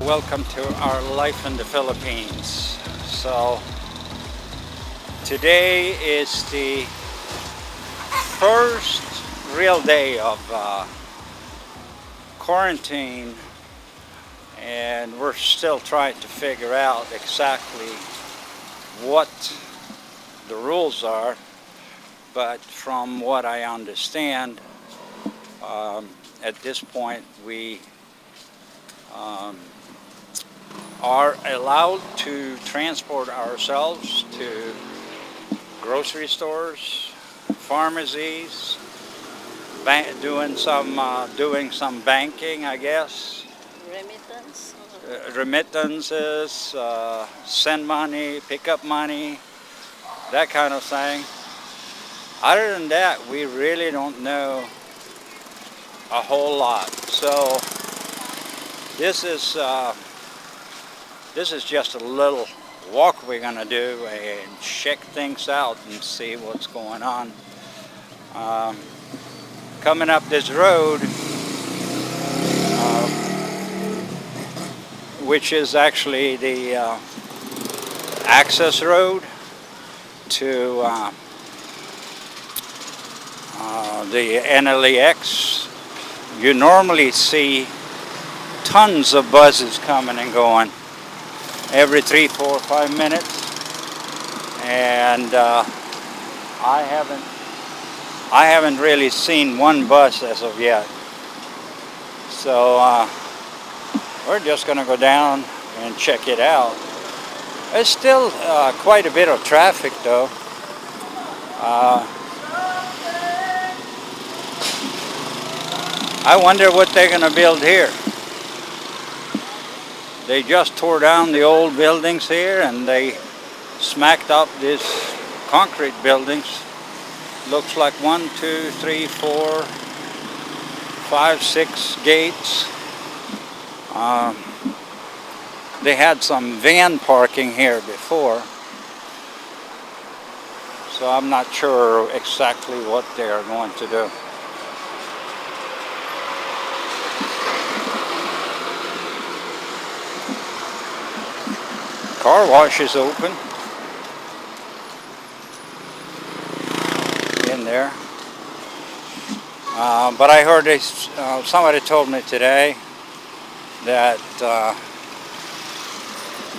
Welcome to our life in the Philippines. So today is the first real day of quarantine, and we're still trying to figure out exactly what the rules are. But from what I understand, at this point we are allowed to transport ourselves to grocery stores, pharmacies, doing some banking, I guess. Remittance? Remittances, send money, pick up money, that kind of thing. Other than that, we really don't know a whole lot. So this is just a little walk we're gonna do and check things out and see what's going on. Coming up this road, which is actually the access road to the NLEX, you normally see tons of buses coming and going every 3, 4, 5 minutes, and I haven't really seen one bus as of yet. So we're just gonna go down and check it out. There's still quite a bit of traffic though. I wonder what they're gonna build here. They just tore down the old buildings here and they smacked up these concrete buildings. Looks like 1, 2, 3, 4, 5, 6 gates. They had some van parking here before, so I'm not sure exactly what they are going to do. Car wash is open in there, but I heard somebody told me today that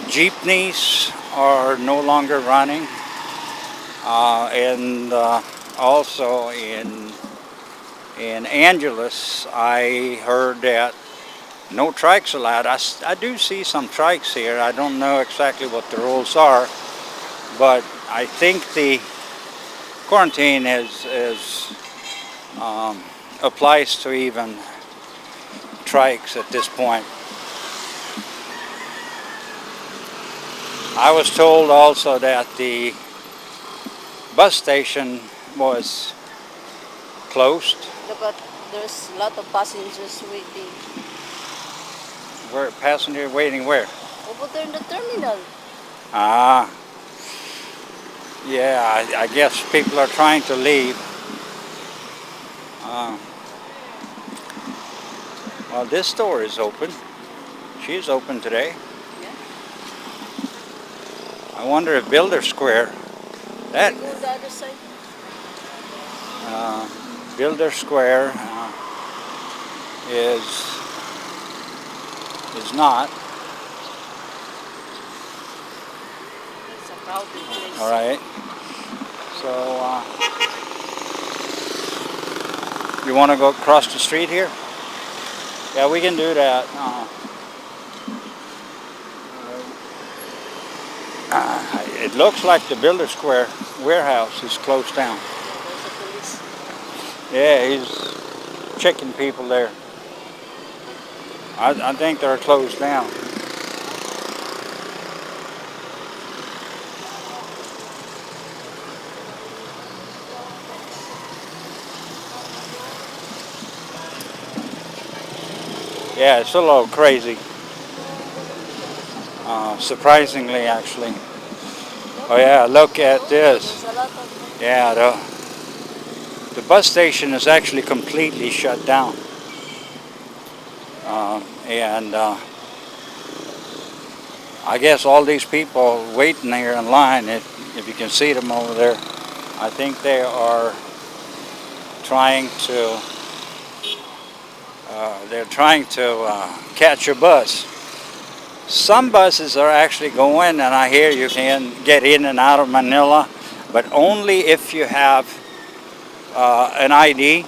jeepneys are no longer running, and also in Angeles I heard that no trikes allowed. I do see some trikes here. I don't know exactly what the rules are, but I think the quarantine applies to even trikes at this point. I was told also that the bus station was closed. But there's a lot of passengers waiting. Where passenger waiting where? Over there in the terminal. Ah, yeah, I guess people are trying to leave. Well, this store is open. She's open today. Yeah. I wonder if Builder Square, that Can we go the other side? Builder Square is not. It's a crowded place. All right. So you want to go across the street here? Yeah, we can do that. It looks like the Builder Square warehouse is closed down. There's a police. Yeah, he's checking people there. I think they're closed down. Yeah, it's a little crazy. Surprisingly, actually. Oh yeah, look at this. There's a lot of Yeah, the bus station is actually completely shut down. And I guess all these people waiting there in line, if you can see them over there, I think they are trying to catch a bus. Some buses are actually going, and I hear you can get in and out of Manila, but only if you have an ID,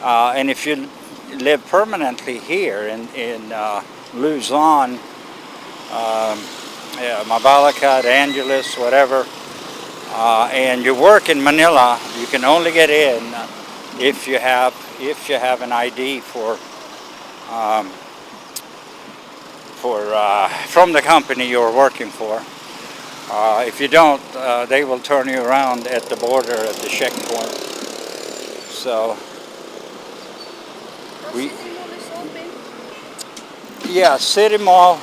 and if you live permanently here in Luzon, Mabalacat, Angeles, whatever, and you work in Manila, you can only get in if you have an ID from the company you're working for. If you don't, they will turn you around at the border at the checkpoint. So yeah, City Mall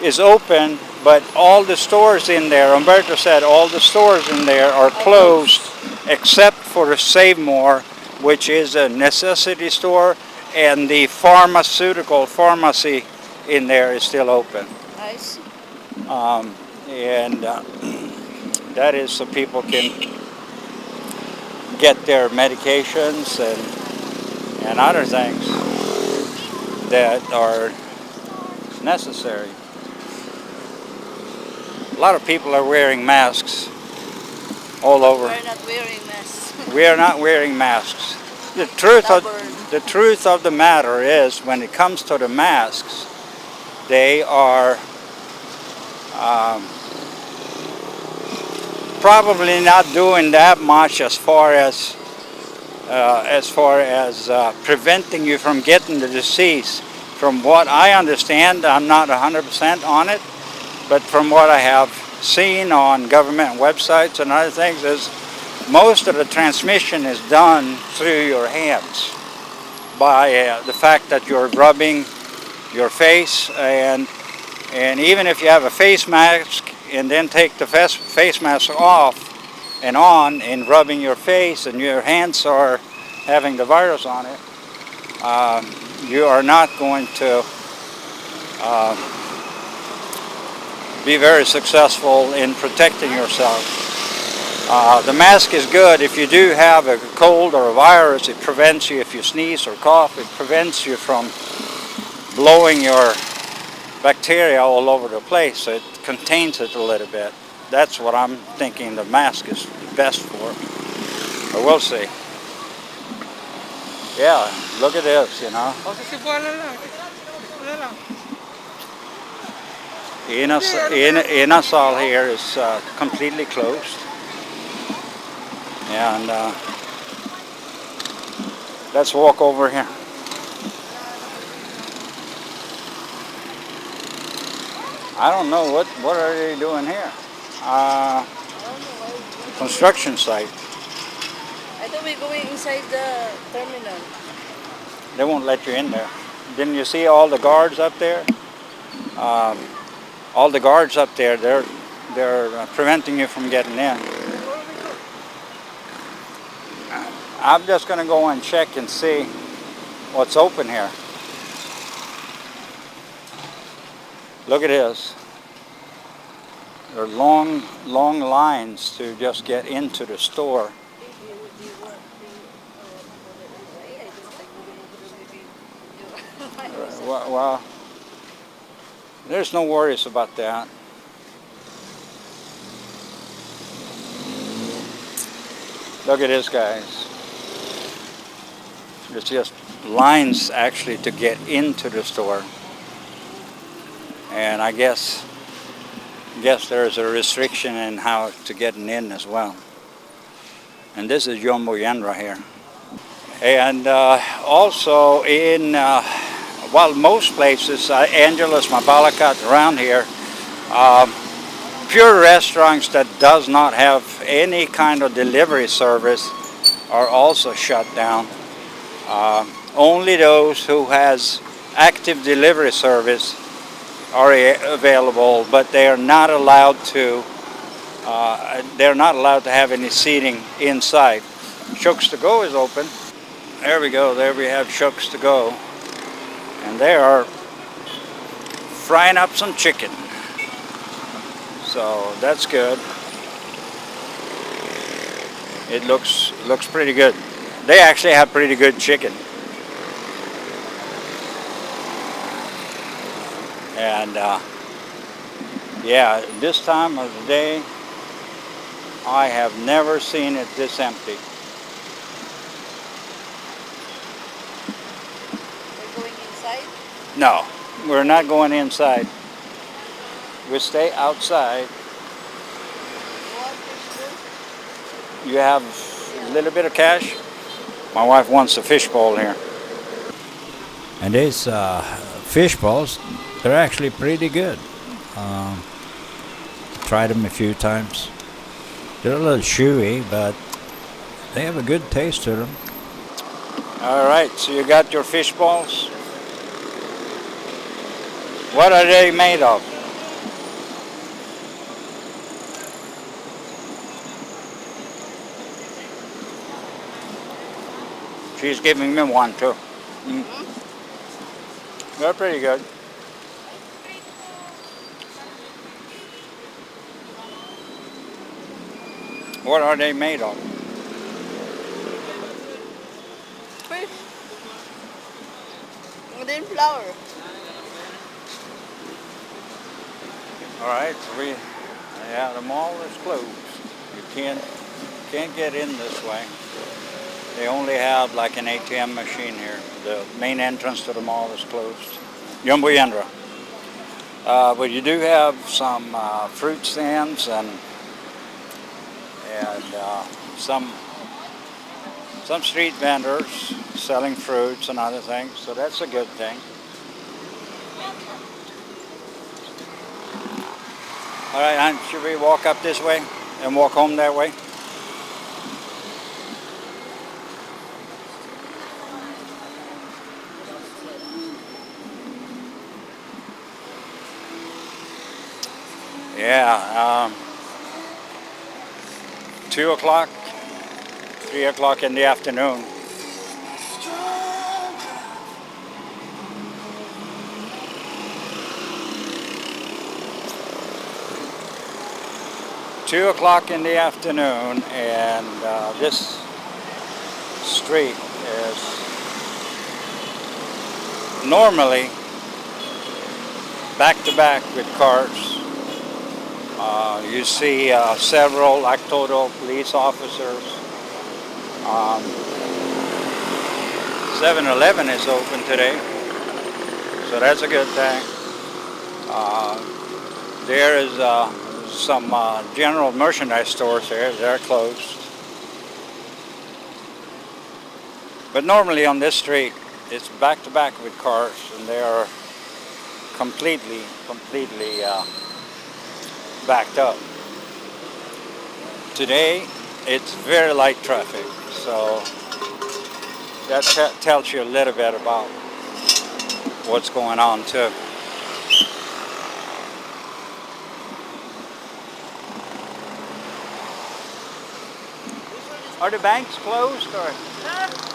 is open, but all the stores in there, Umberto said all the stores in there are closed except for the Save More, which is a necessity store, and the pharmacy in there is still open. I see. And that is so people can get their medications and other things that are necessary. A lot of people are wearing masks all over. We're not wearing masks. We are not wearing masks. The truth of the matter is, when it comes to the masks, they are probably not doing that much as far as preventing you from getting the disease. From what I understand, I'm not 100% on it, but from what I have seen on government websites and other things, is most of the transmission is done through your hands by the fact that you're rubbing your face, and even if you have a face mask and then take the face mask off and on and rubbing your face and your hands are having the virus on it, you are not going to be very successful in protecting yourself. The mask is good if you do have a cold or a virus. It prevents you, if you sneeze or cough, it prevents you from blowing your bacteria all over the place, so it contains it a little bit. That's what I'm thinking the mask is best for. But we'll see. Yeah, look at this, you know. Inasal here is completely closed. And let's walk over here. I don't know what are they doing here. Construction site. I thought we're going inside the terminal. They won't let you in there. Didn't you see all the guards up there? All the guards up there, they're preventing you from getting in. I'm just going to go and check and see what's open here. Look at this. There are long lines to just get into the store. Well, there's no worries about that. Look at this, guys. There's just lines actually to get into the store. And I guess there's a restriction in how to get in as well. And this is Jumbo Yanra here. And also in, most places, Angeles, Mabalacat, around here, pure restaurants that does not have any kind of delivery service are also shut down. Only those who has active delivery service are available, but they are not allowed to. They're not allowed to have any seating inside. Shooks to Go is open. There we go. There we have Shooks to Go, and they are frying up some chicken. So that's good. It looks pretty good. They actually have pretty good chicken. And yeah, this time of the day, I have never seen it this empty. We're going inside. No, we're not going inside. We stay outside. You have a little bit of cash? My wife wants a fishbowl here. And these fish balls, they're actually pretty good. Tried them a few times. They're a little chewy, but they have a good taste to them. All right, so you got your fish balls. What are they made of? She's giving me one too. They're pretty good. What are they made of? Fish. And then flour. All right, so yeah, the mall is closed. You can't get in this way. They only have like an ATM machine here. The main entrance to the mall is closed. Jumbo Yendra. But you do have some fruit stands and some street vendors selling fruits and other things. So that's a good thing. All right, hon, should we walk up this way and walk home that way? Yeah, 2 o'clock, 3 o'clock in the afternoon. Two o'clock in the afternoon, and this street is normally back to back with cars. You see several like total police officers. 7-Eleven is open today, so that's a good thing. There is some general merchandise stores there. They're closed. But normally on this street, it's back to back with cars, and they are completely backed up. Today, it's very light traffic, so that tells you a little bit about what's going on too. Are the banks closed, or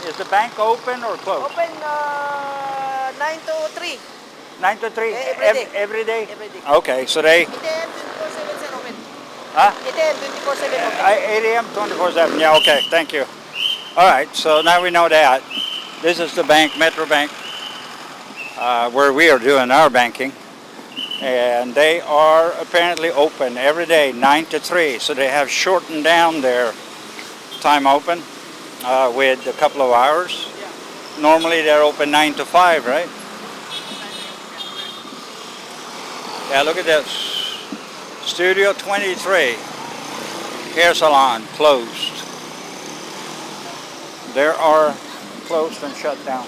is the bank open or closed? Open 9 to 3. 9 to 3 Every day. Every day? Okay, so they... 8 a.m. 24/7 open. Huh? 8 a.m. 24/7 open. 8 a.m. 24/7. Yeah, okay, thank you. All right, so now we know that. This is the bank, Metro Bank, where we are doing our banking. And they are apparently open every day, 9 to 3. So they have shortened down their time open with a couple of hours. Normally they're open 9 to 5, right? Yeah, look at this. Studio 23, hair salon, closed. There are closed and shut down.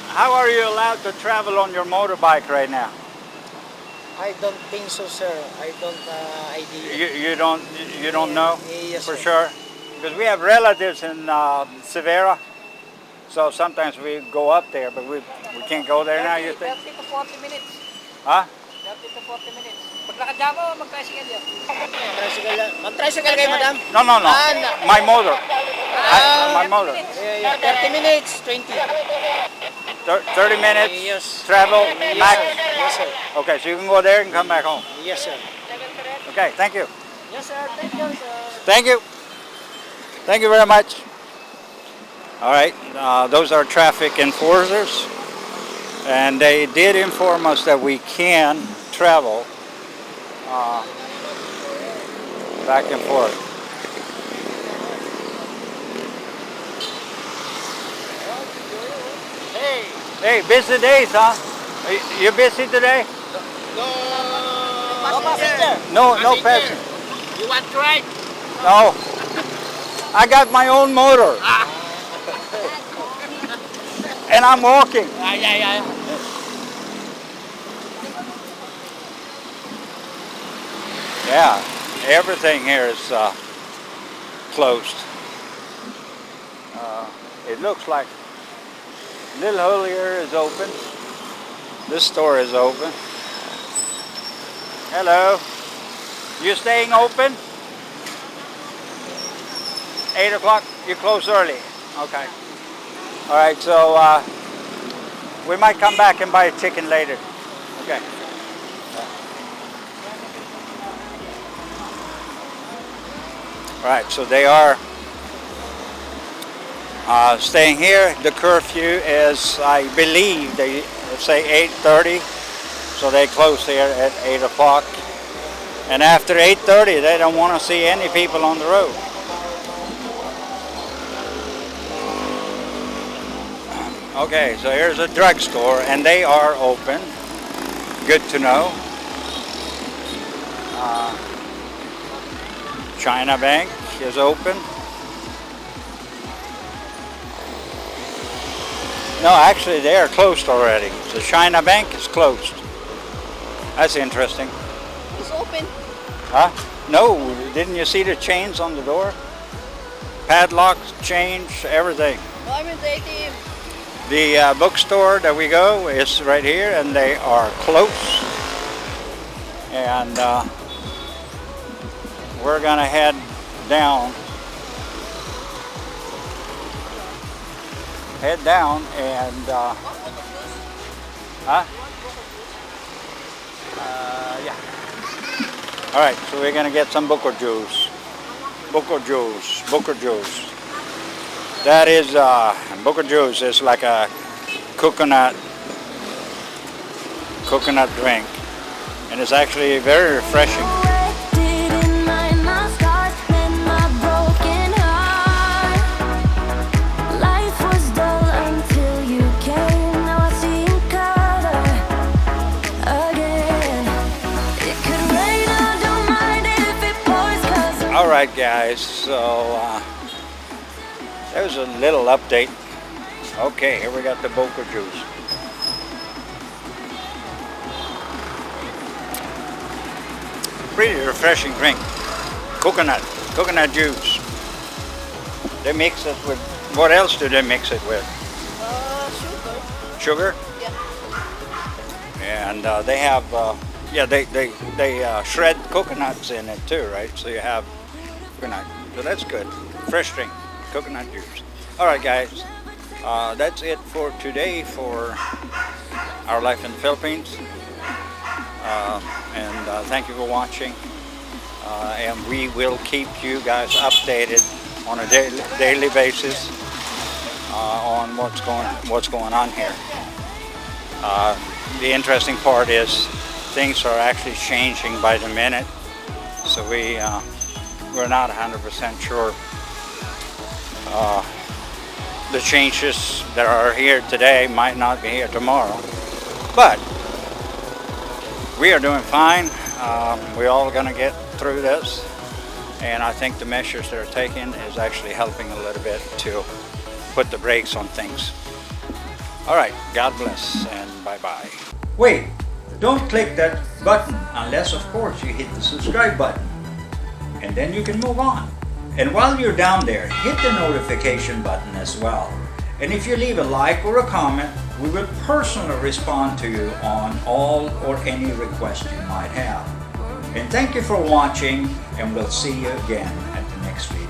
How are you allowed to travel on your motorbike right now? I don't think so, sir. I don't ID. You don't know Yes, for sir. sure? because we have relatives in Severa, so sometimes we go up there, but we can't go there now, you think? 30 to 40 minutes. Huh? 30 to 40 minutes. Paglakad niya ako, mag-tricycle yun. Mag-tricycle kayo, madam? No, no, no. My motor. My motor. Yeah, 30 minutes, 20. 30 minutes Yes. travel max. Yes, sir. Okay, so you can go there and come back home. Yes, sir. Okay, thank you. Yes, sir. Thank you, sir. Thank you. Thank you very much. All right, those are traffic enforcers, and they did inform us that we can travel back and forth. Hey, busy days, huh? You busy today? No passenger. No passenger. You want to ride? No. I got my own motor. And I'm walking. Yeah. Yeah, everything here is closed. It looks like Little Holier is open. This store is open. Hello. You staying open? 8 o'clock? You close early. Okay. All right, so we might come back and buy a chicken later. Okay. All right, so they are staying here. The curfew is, I believe, they say 8:30, so they close here at 8 o'clock. And after 8:30, they don't want to see any people on the road. Okay, so here's a drugstore, and they are open. Good to know. China Bank is open. No, actually they are closed already. The China Bank is closed. That's interesting. It's open. Huh? No, didn't you see the chains on the door? Padlocks, chains, everything. No, I'm in the ATM. The bookstore that we go is right here, and they are closed. And we're gonna head down. And yeah. All right, so we're gonna get some buko juice. Buko juice. That is buko juice is like a coconut drink, and it's actually very refreshing. All right, guys, so there's a little update. Okay, here we got the Boca juice. Pretty refreshing drink. Coconut juice. They mix it with, what else do they mix it with? Sugar. Sugar? Yeah. And they have, yeah, they shred coconuts in it too, right? So you have coconut. So that's good. Fresh drink, coconut juice. All right, guys. That's it for today for our life in the Philippines. And thank you for watching. And we will keep you guys updated on a daily basis on what's going on here. The interesting part is things are actually changing by the minute, so we're not 100% sure the changes that are here today might not be here tomorrow, but we are doing fine. We're all gonna get through this, and I think the measures they're taking is actually helping a little bit to put the brakes on things. All right, God bless and bye-bye. Wait, don't click that button unless, of course, you hit the subscribe button, and then you can move on. And while you're down there, hit the notification button as well. And if you leave a like or a comment, we will personally respond to you on all or any request you might have. And thank you for watching, and we'll see you again at the next video.